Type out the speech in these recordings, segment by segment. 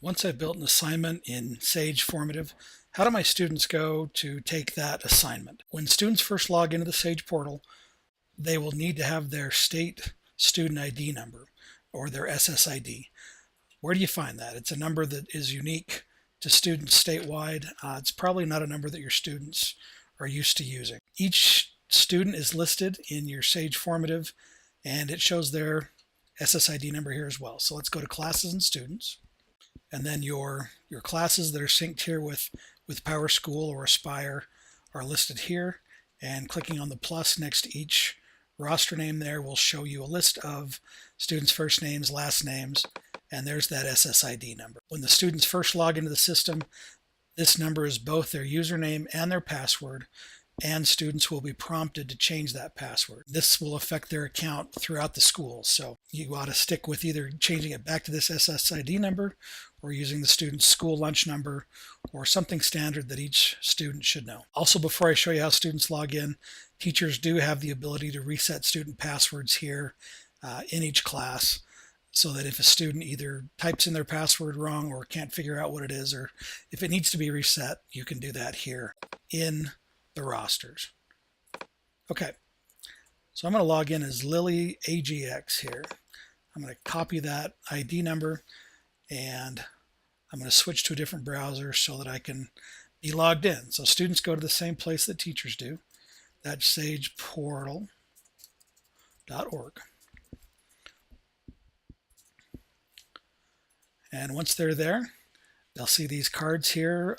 Once I've built an assignment in SAGE Formative, how do my students go to take that assignment? When students first log into the SAGE portal, they will need to have their state student ID number or their SSID. Where do you find that? It's a number that is unique to students statewide. It's probably not a number that your students are used to using. Each student is listed in your SAGE Formative, and it shows their SSID number here as well. So let's go to Classes and Students. And then your classes that are synced here with PowerSchool or Aspire are listed here. And clicking on the plus next to each roster name there will show you a list of students' first names, last names, and there's that SSID number. When the students first log into the system, this number is both their username and their password, and students will be prompted to change that password. This will affect their account throughout the school, so you ought to stick with either changing it back to this SSID number or using the student's school lunch number or something standard that each student should know. Also, before I show you how students log in, teachers do have the ability to reset student passwords here in each class, so that if a student either types in their password wrong or can't figure out what it is, or if it needs to be reset, you can do that here in the rosters. Okay, so I'm going to log in as Lily AGX here. I'm going to copy that ID number and I'm going to switch to a different browser so that I can be logged in. So students go to the same place that teachers do. That's sageportal.org. And once they're there, they'll see these cards here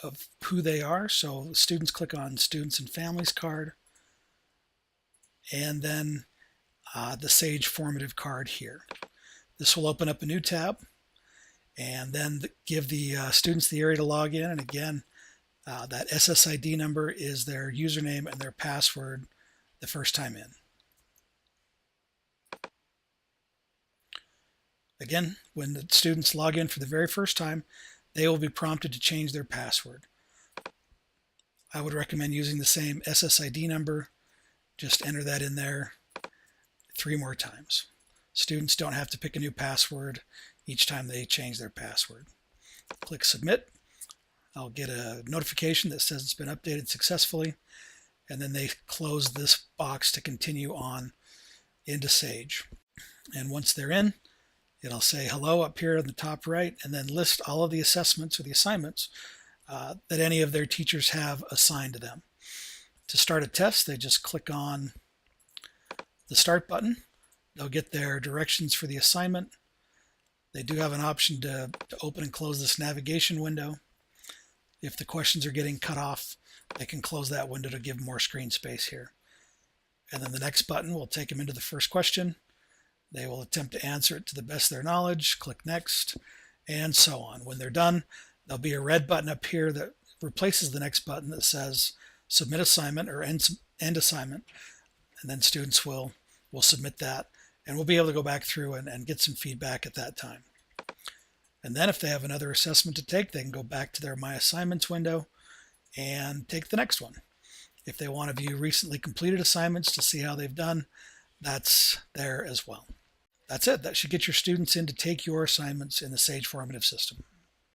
of who they are. So students click on Students and Families card, and then the SAGE Formative card here. This will open up a new tab, and then give the students the area to log in. And again, that SSID number is their username and their password the first time in. Again, when the students log in for the very first time, they will be prompted to change their password. I would recommend using the same SSID number. Just enter that in there 3 more times. Students don't have to pick a new password each time they change their password. Click Submit. I'll get a notification that says it's been updated successfully, and then they close this box to continue on into SAGE. And once they're in, it'll say hello up here in the top right, and then list all of the assessments or the assignments that any of their teachers have assigned to them. To start a test, they just click on the Start button. They'll get their directions for the assignment. They do have an option to open and close this navigation window. If the questions are getting cut off, they can close that window to give more screen space here. And then the next button will take them into the first question. They will attempt to answer it to the best of their knowledge, click Next, and so on. When they're done, there'll be a red button up here that replaces the next button that says Submit Assignment or End Assignment, and then students will submit that, and we'll be able to go back through and get some feedback at that time. And then if they have another assessment to take, they can go back to their My Assignments window and take the next one. If they want to view recently completed assignments to see how they've done, that's there as well. That's it. That should get your students in to take your assignments in the SAGE Formative system.